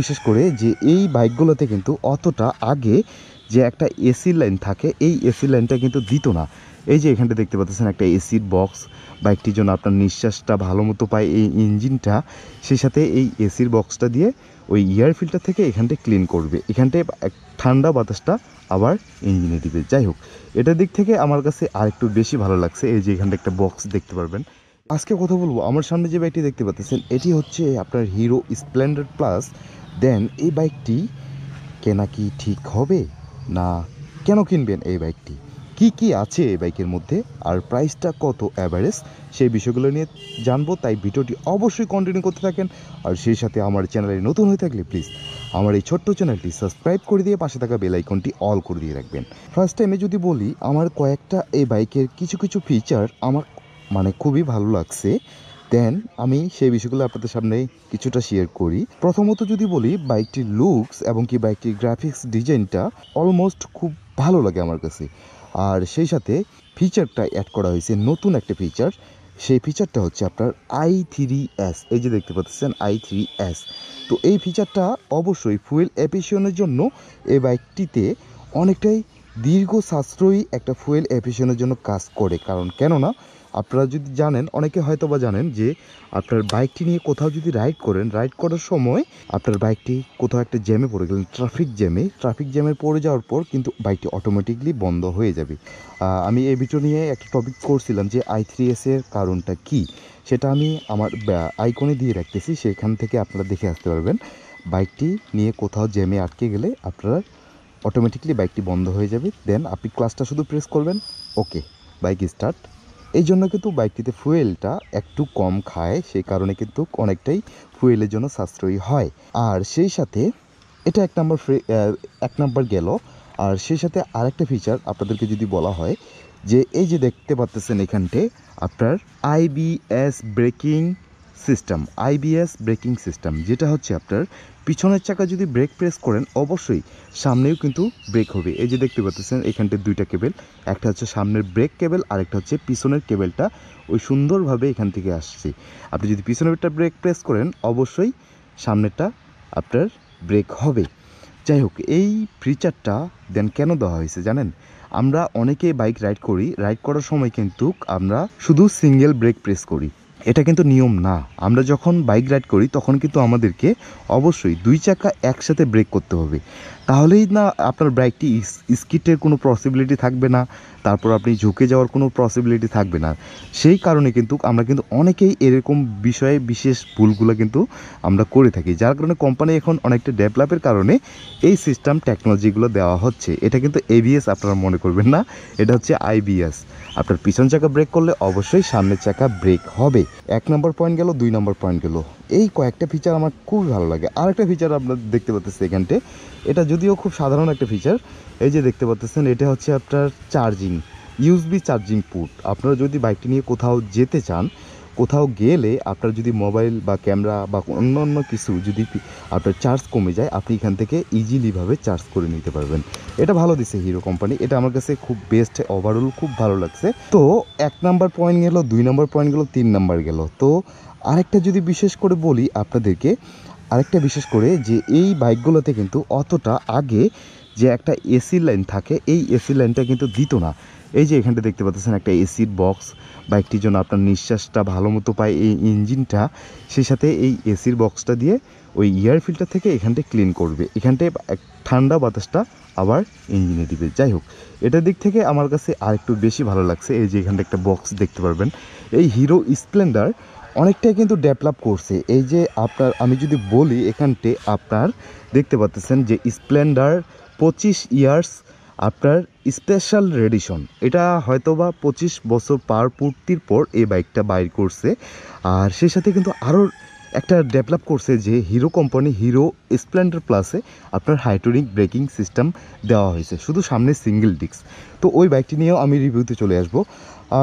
বিশেষ করে যে এই বাইকগুলোতে কিন্তু অতটা আগে যে একটা এসি লাইন থাকে, এই এসি লাইনটা কিন্তু দিত না। এই যে এখানটা দেখতে পাচ্ছেন একটা এসির বক্স, বাইকটির জন্য আপনার নিঃশ্বাসটা ভালো মতো পায় এই ইঞ্জিনটা, সেই সাথে এই এসির বক্সটা দিয়ে ওই এয়ার ফিল্টার থেকে এখানটায় ক্লিন করবে, এখানটায় ঠান্ডা বাতাসটা আবার ইঞ্জিনে দিবে। যাই হোক, এটার দিক থেকে আমার কাছে আরেকটু বেশি ভালো লাগছে। এই যে এখানটা একটা বক্স দেখতে পারবেন। আজকে কথা বলবো, আমার সামনে যে বাইকটি দেখতে পাচ্ছেন এটি হচ্ছে আপনার হিরো স্প্লেন্ডার প্লাস। দেন এই বাইকটি কেনা কি ঠিক হবে, না কেন কিনবেন এই বাইকটি, কি কি আছে এই বাইকের মধ্যে, আর প্রাইসটা কত অ্যাভারেজ, সেই বিষয়গুলো নিয়ে জানবো। তাই ভিডিওটি অবশ্যই কন্টিনিউ করতে থাকেন। আর সেই সাথে আমার চ্যানেলে নতুন হয়ে থাকলে প্লিজ আমার এই ছোট্ট চ্যানেলটি সাবস্ক্রাইব করে দিয়ে পাশে থাকা বেল আইকনটি অল করে দিয়ে রাখবেন। ফার্স্ট টাইমে যদি বলি, আমার কয়েকটা এই বাইকের কিছু কিছু ফিচার আমার খুবই ভালো লাগছে। দেন আমি সেই বিষয়গুলো আপনাদের সামনে কিছুটা শেয়ার করি। প্রথমত যদি বলি, বাইকটির লুকস এবং কি বাইকটির গ্রাফিক্স ডিজাইনটা অলমোস্ট খুব ভালো লাগে আমার কাছে। আর সেই সাথে ফিচারটা অ্যাড করা হয়েছে, নতুন একটা ফিচার। সেই ফিচারটা হচ্ছে আপনার i3s। এই যে দেখতে পাচ্ছেন i3s। তো এই ফিচারটা অবশ্যই ফুয়েল এফিশিয়েন্টের জন্য এই বাইকটিতে অনেকটাই দীর্ঘ সাশ্রয়ী একটা ফুয়েল এফিশিয়েন্টের জন্য কাজ করে। কারণ কেননা আপনারা যদি জানেন, অনেকে হয়তো বা জানেন যে আপনার বাইকটি নিয়ে কোথাও যদি রাইড করার সময় আপনার বাইকটি কোথাও একটা জ্যামে পড়ে গেলেন, ট্রাফিক জ্যামে পড়ে যাওয়ার পর কিন্তু বাইকটি অটোমেটিকলি বন্ধ হয়ে যাবে। আমি এই ভিডিও নিয়ে একটা টপিক করছিলাম যে i3s এর কারণটা কি, সেটা আমি আমার আইকনে দিয়ে রাখতেছি, সেখান থেকে আপনারা দেখে আসতে পারবেন। বাইকটি নিয়ে কোথাও জ্যামে আটকে গেলে আপনারা অটোমেটিকলি বাইকটি বন্ধ হয়ে যাবে। দেন আপনি ক্লাচটা শুধু প্রেস করবেন, ওকে, বাইক স্টার্ট। এই জন্য কিন্তু বাইকটিতে ফুয়েলটা একটু কম খায়, সেই কারণে কিন্তু অনেকটাই ফুয়েলের জন্য সাশ্রয়ী হয়। আর সেই সাথে এটা এক নাম্বার গেল। আর সেই সাথে আরেকটা ফিচার আপনাদেরকে যদি বলা হয়, যে এই যে দেখতে পাচ্ছেন এখানটে আপনার আইবিএস ব্রেকিং সিস্টেম, যেটা হচ্ছে আপনার পিছনের চাকা যদি ব্রেক প্রেস করেন অবশ্যই সামনেও কিন্তু ব্রেক হবে। এই যে দেখতে পাচ্ছেন এখানটায় দুইটা কেবেল, একটা হচ্ছে সামনের ব্রেক কেবেল, আরেকটা হচ্ছে পিছনের কেবেলটা ওই সুন্দরভাবে এখান থেকে আসছে। আপনি যদি পিছনেরটা ব্রেক প্রেস করেন অবশ্যই সামনেরটা আপনার ব্রেক হবে। যাই হোক, এই ফিচারটা দেন কেন দেওয়া হয়েছে জানেন? আমরা অনেকেই বাইক রাইড করার সময় কিন্তু আমরা শুধু সিঙ্গেল ব্রেক প্রেস করি, এটা কিন্তু নিয়ম না। আমরা যখন বাইক রাইড করি তখন কিন্তু আমাদেরকে অবশ্যই দুই চাকা একসাথে ব্রেক করতে হবে, তাহলেই না আপনার বাইকটি স্কিটের কোনো পসিবিলিটি থাকবে না, তারপর আপনি ঝুঁকে যাওয়ার কোনো পসিবিলিটি থাকবে না। সেই কারণে কিন্তু আমরা কিন্তু অনেকেই এরকম বিষয়ে বিশেষ ভুলগুলো কিন্তু আমরা করে থাকি, যার কারণে কোম্পানি এখন অনেকটা ডেভেলপের কারণে এই সিস্টেম টেকনোলজিগুলো দেওয়া হচ্ছে। এটা কিন্তু এবিএস আপনারা মনে করবেন না, এটা হচ্ছে আইবিএস। আপনার পিছন চাকা ব্রেক করলে অবশ্যই সামনের চাকা ব্রেক হবে। এক নম্বর পয়েন্ট গেল, দুই নম্বর পয়েন্ট গেল, এই কয়েকটা ফিচার আমার খুবই ভালো লাগে। আরেকটা ফিচার আপনারা দেখতে পাচ্ছেন এখানটে, এটা যদিও খুব সাধারণ একটা ফিচার। এই যে দেখতে পাচ্ছেন এটা হচ্ছে আপনার ইউএসবি চার্জিং পোর্ট। আপনারা যদি বাইকটি নিয়ে কোথাও যেতে চান, কোথাও গেলে আপনার যদি মোবাইল বা ক্যামেরা বা অন্য কিছু যদি আপনার চার্জ কমে যায়, আপনি এখান থেকে ইজিলিভাবে চার্জ করে নিতে পারবেন। এটা ভালো দিছে হিরো কোম্পানি, এটা আমার কাছে খুব বেস্ট, ওভারঅল খুব ভালো লাগছে। তো এক নাম্বার পয়েন্ট গেল, দুই নাম্বার পয়েন্ট গেল, তিন নাম্বার গেল। তো আরেকটা যদি বিশেষ করে বলি আপনাদেরকে, বিশেষ করে যে এই বাইকগুলোতে কিন্তু অতটা আগে যে একটা এসি লাইন থাকে, এই এসি লাইনটা কিন্তু দিত না। এই যে এখানটা দেখতে পাচ্ছেন একটা এসির বক্স, বাইকটির জন্য আপনার নিঃশ্বাসটা ভালো মতো পায় এই ইঞ্জিনটা, সেই সাথে এই এসির বক্সটা দিয়ে ওই এয়ার ফিল্টার থেকে এখানটায় ক্লিন করবে, এখানটায় ঠান্ডা বাতাসটা আবার ইঞ্জিনে দিবে। যাই হোক, এটার দিক থেকে আমার কাছে আরেকটু বেশি ভালো লাগছে। এই যে এখানটা একটা বক্স দেখতে পারবেন, এই হিরো স্প্লেন্ডার অনেকটাই কিন্তু ডেভেলপ করছে। এই যে আমি যদি বলি, এখানটে আপনার দেখতে পাচ্ছেন যে স্প্লেন্ডার 25 ইয়ার্স আপনার স্পেশাল রেডিশন, এটা হয়তোবা 25 বছর পূর্তির পর এই বাইকটা বাইর করছে। আর সেই সাথে কিন্তু আরও একটা ডেভেলপ করছে যে হিরো কোম্পানি হিরো স্প্লেন্ডার প্লাসে আপনার হাইড্রোলিক ব্রেকিং সিস্টেম দেওয়া হয়েছে, শুধু সামনে সিঙ্গেল ডিস্ক। তো ওই বাইকটি নিয়েও আমি রিভিউতে চলে আসব।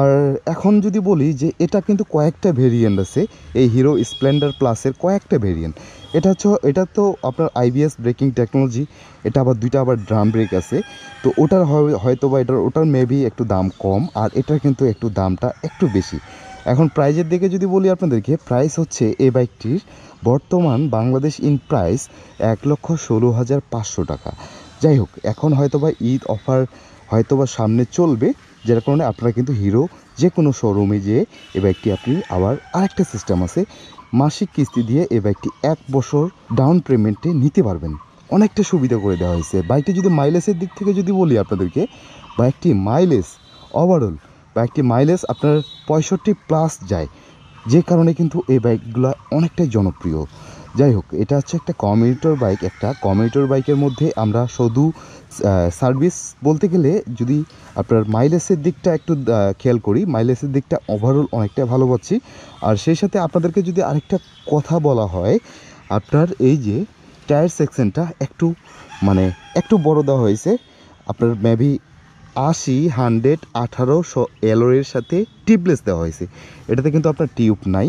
আর এখন যদি বলি যে এটা কিন্তু কয়েকটা ভেরিয়েন্ট আছে, এই হিরো স্প্লেন্ডার প্লাসের কয়েকটা ভেরিয়েন্ট। এটা তো আপনার আইবিএস ব্রেকিং টেকনোলজি, এটা আবার দুইটা আবার ড্রাম ব্রেক আছে। তো ওটার হয়তো বা ওটার মেবি একটু দাম কম, আর এটার কিন্তু একটু দামটা একটু বেশি। এখন প্রাইজের দিকে যদি বলি আপনাদেরকে, প্রাইস হচ্ছে এই বাইকটির বর্তমান বাংলাদেশ ইন প্রাইস 1,16,500 টাকা। যাই হোক, এখন হয়তোবা ঈদ অফার হয়তোবা সামনে চলবে, যার কারণে আপনারা কিন্তু হিরো যে কোনো শোরুমে যেয়ে এই বাইকটি আপনি আবার আরেকটা সিস্টেম আছে, মাসিক কিস্তি দিয়ে এই বাইকটি 1 বছর ডাউন পেমেন্টে নিতে পারবেন। অনেকটা সুবিধা করে দেওয়া হয়েছে। বাইকটি যদি মাইলেজের দিক থেকে যদি বলি আপনাদেরকে, বাইকটি মাইলেজ ওভারঅল বাইকটি মাইলেজ আপনার 65+ যায়, যে কারণে কিন্তু এই বাইকগুলো অনেকটাই জনপ্রিয়। যাই হোক, এটা হচ্ছে একটা কমিউটার বাইক। একটা কমিউটার বাইকের মধ্যে আমরা শুধু সার্ভিস বলতে গেলে যদি আপনার মাইলেজের দিকটা একটু খেয়াল করি, মাইলেজের দিকটা ওভারঅল অনেকটা ভালো পাচ্ছি। আর সেই সাথে আপনাদেরকে যদি আরেকটা কথা বলা হয়, আপনার এই যে টায়ার সেকশনটা একটু একটু বড় দেওয়া হয়েছে। আপনার মেবি 80, 100, 1800 এলোরের সাথে টিউবলেস দেওয়া হয়েছে। এটাতে কিন্তু আপনার টিউব নাই।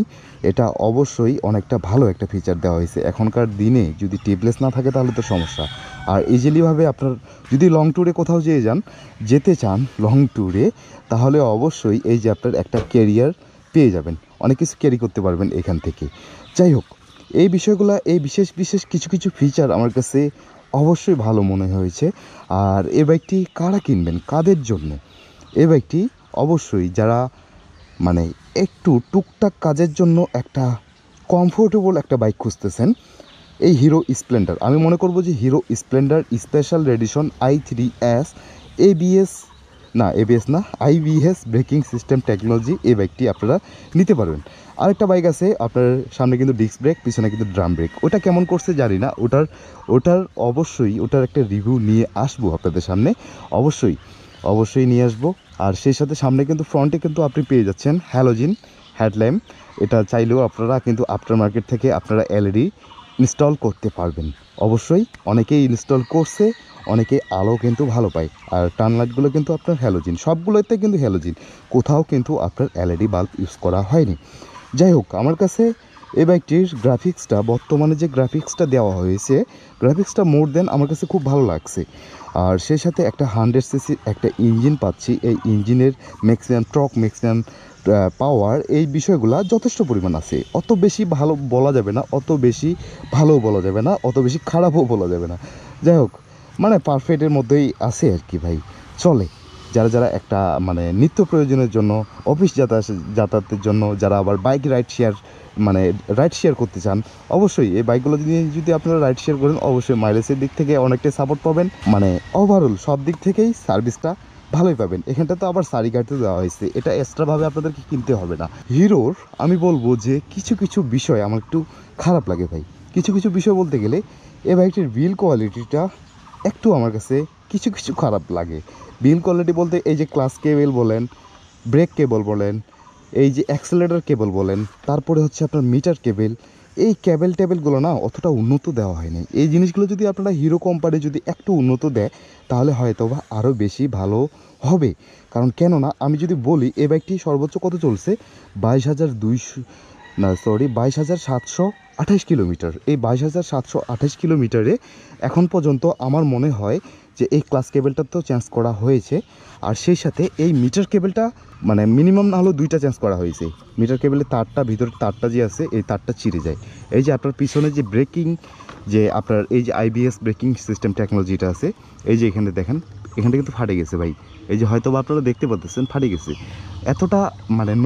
এটা অবশ্যই অনেকটা ভালো একটা ফিচার দেওয়া হয়েছে। এখনকার দিনে যদি টিউবলেস না থাকে তাহলে তো সমস্যা। আর ইজিলিভাবে আপনার যদি লং ট্যুরে কোথাও যেতে চান লং ট্যুরে, তাহলে অবশ্যই এই যে আপনার একটা ক্যারিয়ার পেয়ে যাবেন, অনেক কিছু ক্যারি করতে পারবেন এখান থেকে। যাই হোক, এই বিষয়গুলো, এই বিশেষ কিছু ফিচার আমার কাছে অবশ্যই ভালো মনে হয়েছে। আর এই বাইকটি কারা কিনবেন, কাদের জন্য? এই বাইকটি অবশ্যই যারা একটু টুকটাক কাজের জন্য একটা কমফোর্টেবল একটা বাইক খুঁজতেছেন, এই হিরো স্প্লেন্ডার, আমি মনে করব যে hero Splendor special edition i3s IBS braking system technology, এই বাইকটি আপনারা নিতে পারবেন। আরেকটা বাইক আছে আপনার সামনে কিন্তু ডিস্ক ব্রেক, পিছনে কিন্তু ড্রাম ব্রেক। ওটা কেমন করছে জানি না, ওটার অবশ্যই ওটার একটা রিভিউ নিয়ে আসবো আপনাদের সামনে, অবশ্যই নিয়ে আসবো। আর সেই সাথে সামনে কিন্তু ফ্রন্টে কিন্তু আপনি পেয়ে যাচ্ছেন হ্যালোজিন হেডল্যাম্প। এটা চাইলেও আপনারা কিন্তু আফটার মার্কেট থেকে আপনারা এলইডি ইনস্টল করতে পারবেন। অবশ্যই অনেকেই ইনস্টল করছে, অনেকে আলো কিন্তু ভালো পায়। আর টার্ন লাইটগুলো কিন্তু আপনার হ্যালোজিন, সবগুলোতে কিন্তু হ্যালোজিন, কোথাও কিন্তু আপনার এলইডি বাল্ব ইউজ করা হয়নি। যাই হোক, আমার কাছে এই বাইকটির গ্রাফিক্সটা, বর্তমানে যে গ্রাফিক্সটা দেওয়া হয়েছে, গ্রাফিক্সটা মোর দেন আমার কাছে খুব ভালো লাগছে। আর সেই সাথে একটা 100cc একটা ইঞ্জিন পাচ্ছি। এই ইঞ্জিনের ম্যাক্সিমাম টর্ক, ম্যাক্সিমাম পাওয়ার, এই বিষয়গুলো যথেষ্ট পরিমাণ আছে। অত বেশি ভালো বলা যাবে না, অত বেশি ভালোও বলা যাবে না, অত বেশি খারাপও বলা যাবে না। যাই হোক, পারফেক্টের মধ্যেই আছে আর কি ভাই, চলে। যারা একটা নিত্য প্রয়োজনের জন্য, অফিস যাতায়াতের জন্য, যারা আবার বাইক রাইড শেয়ার করতে চান, অবশ্যই এই বাইকগুলো যদি আপনারা রাইড শেয়ার করেন, অবশ্যই মাইলেজের দিক থেকে অনেকটাই সাপোর্ট পাবেন। ওভারঅল সব দিক থেকেই সার্ভিসটা ভালোই পাবেন। এখানটা তো আবার সারি গাড়িতে দেওয়া হয়েছে, এটা এক্সট্রাভাবে আপনাদেরকে কিনতে হবে না। হিরোর আমি বলবো যে কিছু বিষয় আমার একটু খারাপ লাগে ভাই। কিছু বিষয় বলতে গেলে এই বাইকটির বিল কোয়ালিটিটা একটু আমার কাছে কিছু খারাপ লাগে। বিল কোয়ালিটি বলতে এই যে ক্লাচ কেবল বলেন, ব্রেক কেবল বলেন, এই যে অ্যাক্সেলেটর কেবল বলেন, তারপরে হচ্ছে আপনার মিটার কেবল, এই টেবিলগুলো না অতটা উন্নত দেওয়া হয়নি। এই জিনিসগুলো যদি আপনারা হিরো কোম্পানি যদি একটু উন্নত দেয়, তাহলে হয়তো বা আরও বেশি ভালো হবে। কারণ কেননা আমি যদি বলি, এই বাইকটি সর্বোচ্চ কত চলছে, 22,728 কিলোমিটার। এই 22,728 কিলোমিটারে এখন পর্যন্ত আমার মনে হয় যে এই ক্লাস কেবলটা তো চেঞ্জ করা হয়েছে। আর সেই সাথে এই মিটার কেবলটা মিনিমাম না হলেও 2টা চেঞ্জ করা হয়েছে। মিটার কেবলের তারটা, ভিতরের তারটা যে আছে, এই তারটা চিরে যায়। এই যে আপনার পিছনে যে ব্রেকিং, যে আপনার এই যে IBS ব্রেকিং সিস্টেম টেকনোলজিটা আছে, এই যে এখানে দেখেন, এখানটা কিন্তু ফাটে গেছে ভাই। এই যে হয়তো আপনারা দেখতে পাচ্ছেন ফাটে গেছে। এতটা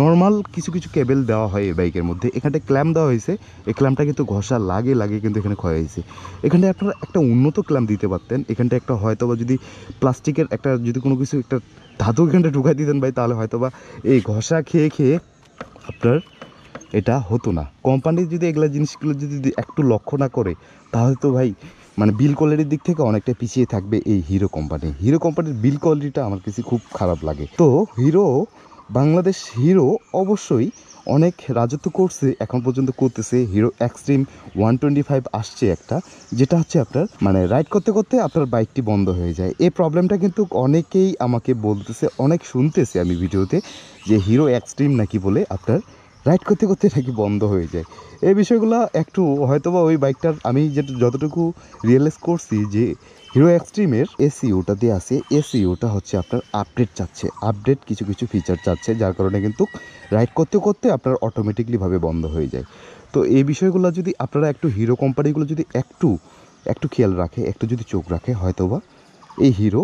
নর্মাল কিছু কেবল দেওয়া হয় এই বাইকের মধ্যে। এখানটায় ক্ল্যাম্প দেওয়া হয়েছে, এই ক্ল্যাম্পটা কিন্তু ঘষা লাগে কিন্তু এখানে ক্ষয় হয়েছে। এখানটায় আপনারা একটা উন্নত ক্ল্যাম্প দিতে পারতেন। এখানটা একটা হয়তো বা যদি প্লাস্টিকের একটা যদি কোনো কিছু একটা ধাতু এখানটা ঢুকাই দিতেন ভাই, তাহলে হয়তো বা এই ঘষা খেয়ে আপনার এটা হতো না। কোম্পানি যদি এগুলো জিনিসগুলো যদি একটু লক্ষ্য না করে, তাহলে তো ভাই বিল কোয়ালিটির দিক থেকে অনেকটা পিছিয়ে থাকবে এই হিরো কোম্পানির বিল কোয়ালিটিটা আমার কাছে খুব খারাপ লাগে। তো বাংলাদেশ হিরো অবশ্যই অনেক রাজত্ব করছে, এখন পর্যন্ত করতেছে। হিরো এক্সট্রিম 125 আসছে একটা, যেটা হচ্ছে আপনার রাইড করতে করতে আপনার বাইকটি বন্ধ হয়ে যায়। এই প্রবলেমটা কিন্তু অনেকেই আমাকে বলতেছে, অনেক শুনতেছে আমি ভিডিওতে, যে হিরো এক্সট্রিম নাকি বলে আপনার রাইড করতে করতে নাকি বন্ধ হয়ে যায়। এই বিষয়গুলো একটু হয়তোবা ওই বাইকটার আমি যতটুকু রিয়েলাইজ করছি যে হিরো এক্সট্রিমের এসিওটা দিয়ে আছে, এসিওটা হচ্ছে আপনার আপডেট চাচ্ছে, আপডেট কিছু কিছু ফিচার চাচ্ছে, যার কারণে কিন্তু রাইড করতে করতে আপনার অটোমেটিকলিভাবে বন্ধ হয়ে যায়। তো এই বিষয়গুলো যদি আপনারা একটু হিরো কোম্পানিগুলো যদি একটু খেয়াল রাখে, একটু যদি চোখ রাখে, হয়তোবা এই হিরো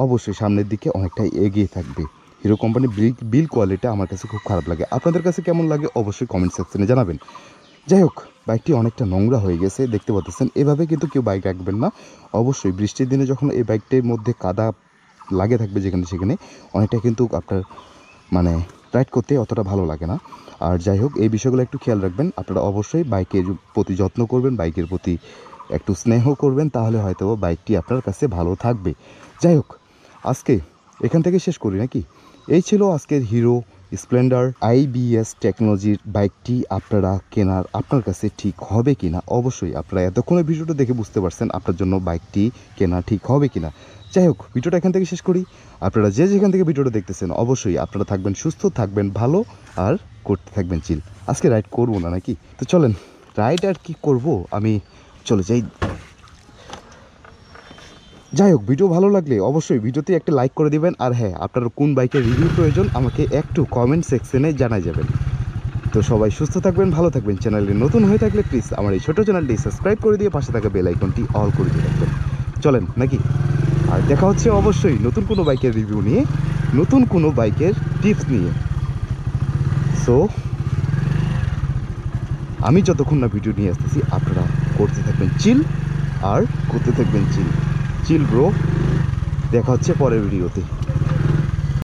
অবশ্যই সামনের দিকে অনেকটাই এগিয়ে থাকবে। হিরো কোম্পানির বিল কোয়ালিটি আমার কাছে খুব খারাপ লাগে। আপনাদের কাছে কেমন লাগে অবশ্যই কমেন্ট সেকশনে জানাবেন। যাই হোক, বাইকটি অনেকটা নোংরা হয়ে গেছে দেখতে পাচ্ছেন। এভাবে কিন্তু কেউ বাইক রাখবেন না। অবশ্যই বৃষ্টির দিনে যখন এই বাইকটির মধ্যে কাদা লাগে থাকবে যেখানে সেখানে, অনেকটা কিন্তু আপনার মানে রাইড করতে অতটা ভালো লাগে না। আর যাই হোক, এই বিষয়গুলো একটু খেয়াল রাখবেন। আপনারা অবশ্যই বাইকের প্রতি যত্ন করবেন, বাইকের প্রতি একটু স্নেহ করবেন, তাহলে হয়তো বাইকটি আপনার কাছে ভালো থাকবে। যাই হোক, আজকে এখান থেকে শেষ করি নাকি? এই ছিল আজকের হিরো স্প্লেন্ডার আইবিএস টেকনোলজির বাইকটি। আপনারা কেনার আপনার কাছে ঠিক হবে কি না, অবশ্যই আপনারা এতক্ষণে ভিডিওটা দেখে বুঝতে পারছেন আপনার জন্য বাইকটি কেনা ঠিক হবে কি না। যাই হোক, ভিডিওটা এখান থেকে শেষ করি। আপনারা যে যেখান থেকে ভিডিওটা দেখতেছেন অবশ্যই আপনারা থাকবেন সুস্থ, থাকবেন ভালো, আর করতে থাকবেন চিল। আজকে রাইড করবো না নাকি? তো চলেন, রাইড আর কি করব, আমি চলে যাই। যাই হোক, ভিডিও ভালো লাগলে অবশ্যই ভিডিওতে একটা লাইক করে দিবেন। আর হ্যাঁ, আপনার কোন বাইকের রিভিউ প্রয়োজন আমাকে একটু কমেন্ট সেকশনে জানাই যাবেন। তো সবাই সুস্থ থাকবেন, ভালো থাকবেন। চ্যানেলে নতুন হয়ে থাকলে প্লিজ আমার এই ছোটো চ্যানেলটি সাবস্ক্রাইব করে দিয়ে পাশে থাকা বেল আইকনটি অল করে দিয়ে রাখবেন। চলেন নাকি? আর দেখা হচ্ছে অবশ্যই নতুন কোনো বাইকের রিভিউ নিয়ে, নতুন কোনো বাইকের টিপস নিয়ে। সো আমি যতক্ষণ না ভিডিও নিয়ে আসতেছি আপনারা করতে থাকবেন চিল, আর করতে থাকবেন চিল। চিল ব্রো, দেখা হচ্ছে পরের ভিডিওতে।